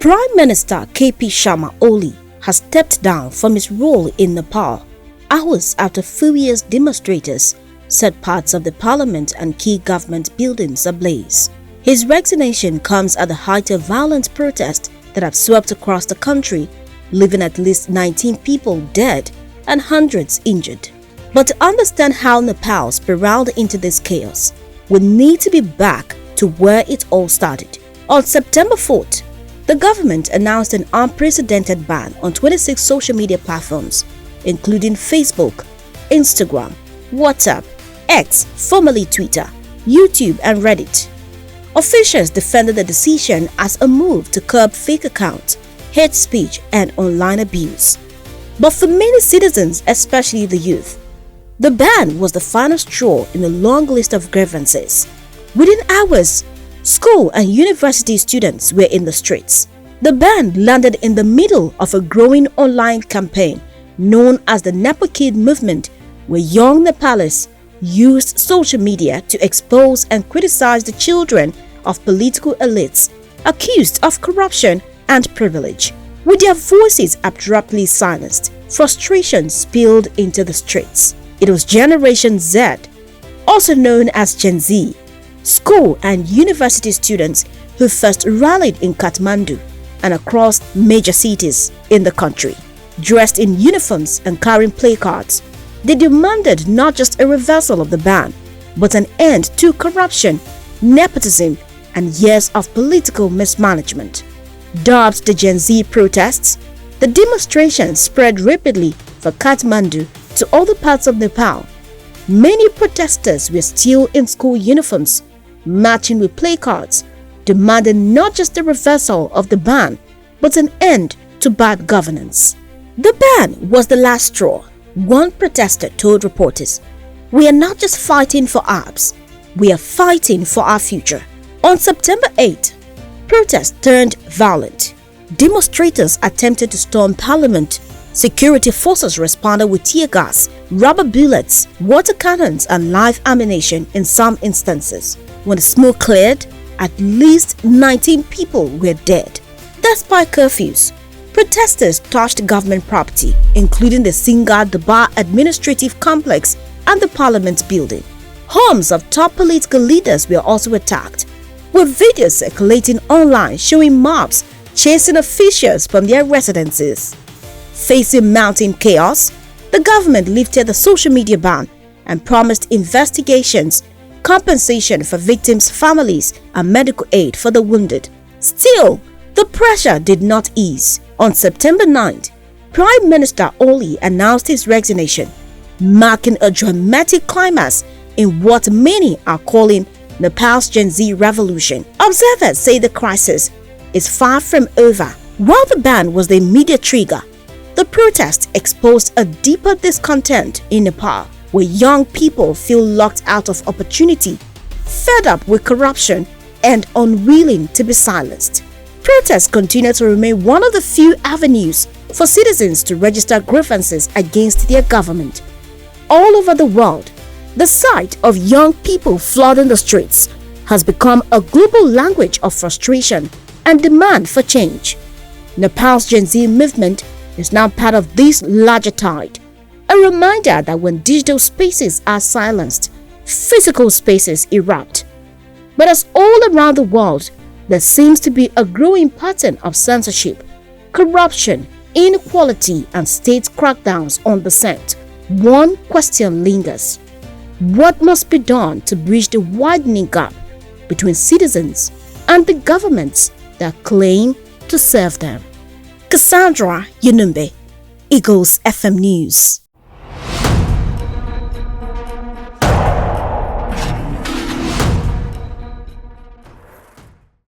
Prime Minister K.P. Sharma Oli has stepped down from his role in Nepal hours after furious demonstrators set parts of the parliament and key government buildings ablaze. His resignation comes at the height of violent protests that have swept across the country, leaving at least 19 people dead and hundreds injured. But to understand how Nepal spiraled into this chaos, we need to be back to where it all started. On September 4th, the government announced an unprecedented ban on 26 social media platforms, including Facebook, Instagram, WhatsApp, X, formerly Twitter, YouTube, and Reddit. Officials defended the decision as a move to curb fake accounts, hate speech, and online abuse. But for many citizens, especially the youth, the ban was the final straw in a long list of grievances. Within hours, school and university students were in the streets. The ban landed in the middle of a growing online campaign known as the Nepal Kid movement, where young Nepalese used social media to expose and criticize the children of political elites accused of corruption and privilege. With their voices abruptly silenced, frustration spilled into the streets. It was Generation Z, also known as Gen Z, school and university students who first rallied in Kathmandu and across major cities in the country. Dressed in uniforms and carrying placards, they demanded not just a reversal of the ban, but an end to corruption, nepotism, and years of political mismanagement. Dubbed the Gen Z protests, the demonstrations spread rapidly from Kathmandu to other parts of Nepal. Many protesters were still in school uniforms, marching with placards, demanding not just the reversal of the ban, but an end to bad governance. The ban was the last straw. One protester told reporters, "We are not just fighting for ours, we are fighting for our future." On September 8, protests turned violent. Demonstrators attempted to storm parliament. Security forces responded with tear gas, rubber bullets, water cannons, and live ammunition in some instances. When the smoke cleared, at least 19 people were dead. Despite curfews, protesters touched government property, including the Singar Dabar Administrative Complex and the Parliament building. Homes of top political leaders were also attacked, with videos circulating online showing mobs chasing officials from their residences. Facing mounting chaos, the government lifted the social media ban and promised investigations, compensation for victims' families, and medical aid for the wounded. Still, the pressure did not ease. On September 9th, Prime Minister Oli announced his resignation, marking a dramatic climax in what many are calling Nepal's Gen Z revolution. Observers say the crisis is far from over. While the ban was the immediate trigger, the protest exposed a deeper discontent in Nepal, where young people feel locked out of opportunity, fed up with corruption, and unwilling to be silenced. Protests continue to remain one of the few avenues for citizens to register grievances against their government. All over the world, the sight of young people flooding the streets has become a global language of frustration and demand for change. Nepal's Gen Z movement is now part of this larger tide, a reminder that when digital spaces are silenced, physical spaces erupt. But as all around the world, there seems to be a growing pattern of censorship, corruption, inequality, and state crackdowns on dissent. One question lingers: what must be done to bridge the widening gap between citizens and the governments that claim to serve them? Cassandra Yunumbe, Eagles FM News.